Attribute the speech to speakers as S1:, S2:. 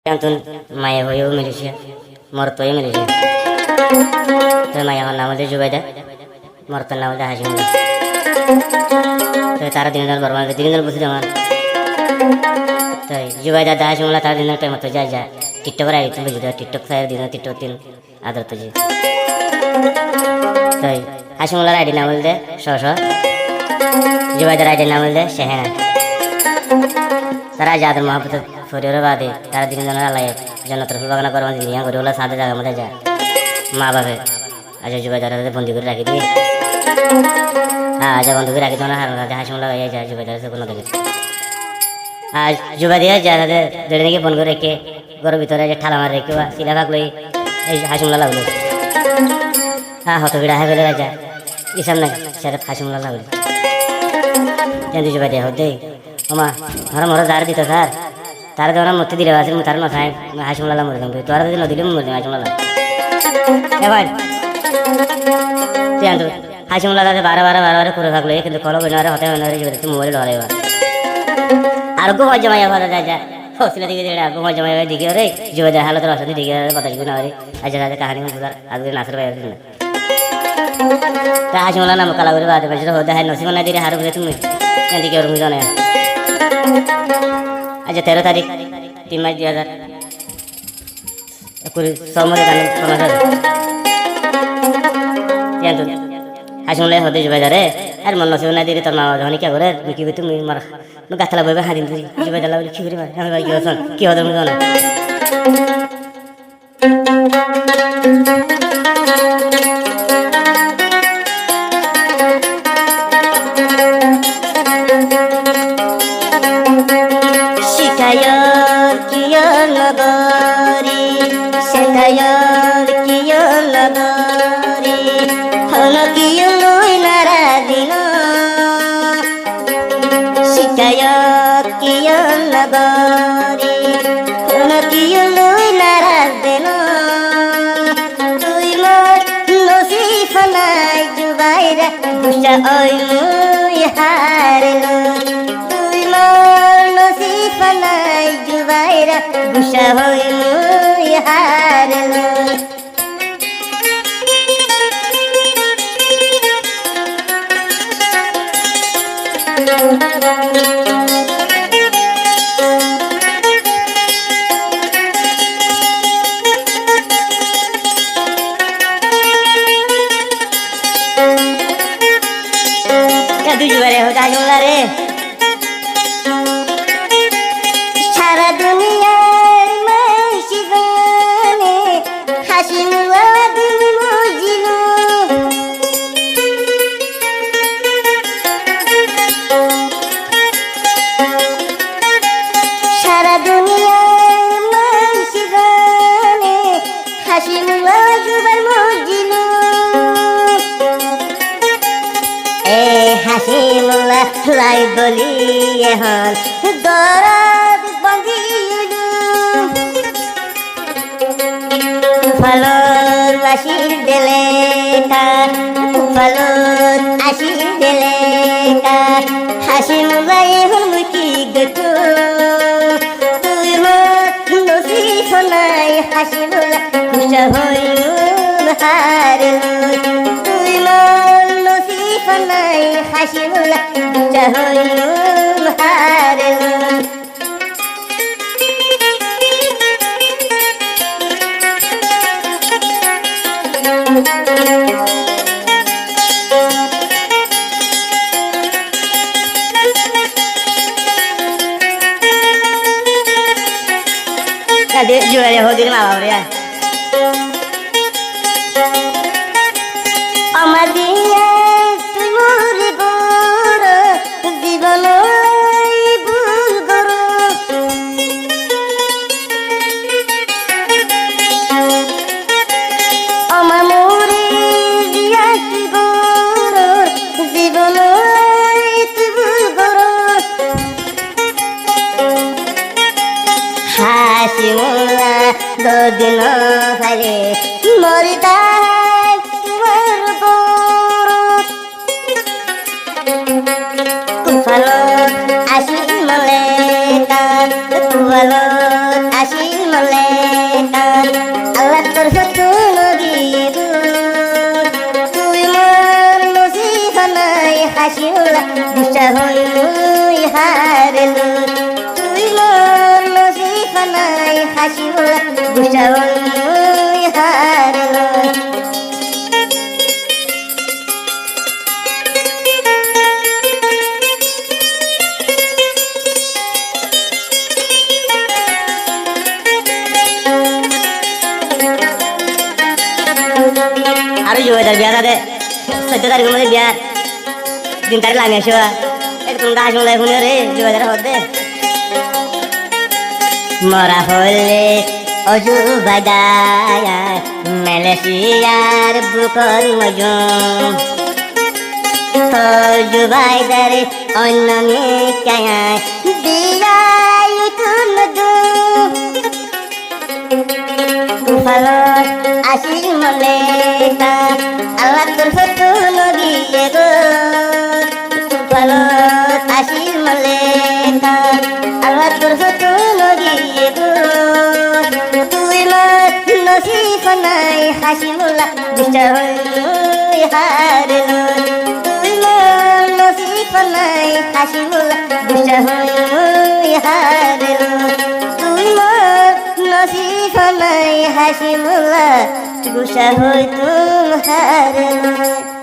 S1: Antun Maya Hoyo Malaysia, Mortoy Malaysia. Maya Namade Jubeda, Morton Navada Hashim. Tara dinner Barman, the dinner was the one. Jubeda Dashula Tardina Tomato Jaja, Titovara, Tiktok Fire, dinner Titotin, other Taji. Hashimula Radinavelde, Shosha. Jubeda Radinavelde, Shahana. Sarajad Mahapat for your body, Tardina Lay, Jonathan Vagana, the young Gorilla Sada Madaja, Mababe, Ajubeda, the Pondigur Rakiti. I want to be Rakitona, the Hashimula, Jubeda, Jubadia, the Renegade Bongoreke, Gorbitora, Talamareka, Silavagli, Hashimula. How to be a heavy Raja? Isn't it? Sheriff Hashimula. Then the Jubadia day. Oma, Haramora Zardi Tazar, Taradona Moti, Mutarno time, Hashimala Murdam, Taradino Dilum, Hashimala. Evan Hashimala, the Baravara, Kurak Lake, and the Colorado Hotel, and the Mobile Oliver. Argo Jamaya Raja, Hostility, Argo Jamaya Digare, Joda Halatras, the Digger, but I just had a Kahani, as the Nasser. The Hashimala Makala, the Vajra, the Hand of Simona did have to me, and the Girl. Aja 13 तारीख 3 मार्च 2000 पूरी सोमवार का हाशुले होते जो बाजार है यार मन से उन्हें दिरे तो ना जाने क्या करे मैं क्यों तुम मर मैं कहता लगा हां दिन जो बाजार लगा क्यों रे हम क्यों सुन क्यों होता मुझे ना Oi mui harlo tui mano si fanai juvaira busha oi mui harlo Sara dunia masih gane Hashimula dimujilu Sara dunia masih gane Hashimula jubar mujilu Hashimula lai boliye han dorad bandilu falor ashir deleka falor ashir deleka Hashimula hun muki gatu tuimo nosi sonai Hashimula kusha hoyu harlu tuimo Fanai Hashimula Jahoyum Harelun Tadi jualnya hodir mau ya Amadiya Hashimula do dino hare morida tumar boro kufalo ashi maleka kufalo ashi maleka হাসিমুল্লাহ গুসা হই হারল আরো জুয়েদার বিয়া দে 14 তারিখের মধ্যে বিয়া 3 তারিখ লাগে আসো একদম হাসিমুল্লাহ এখন রে জুয়েদার হদে মরা হলে অজু বাদায় মালয়েশিয়ার বুকর মজুম জুবাইদারে অন্য মেকায় বিলাই তুনদু তুফানত আসির মনে তা আল্লাহ তোর ফটো নগিয়ে গো তুফানত আসির মনে তা আল্লাহ তোর ফটো নগিয়ে গো তুই মার নসিব নাই হাসিমুল্লাহ গুসা হই হারল তুই মার নসিব নাই হাসিমুল্লাহ গুসা হই হারল তুই মার নসিব নাই হাসিমুল্লাহ গুসা হই তুম হারল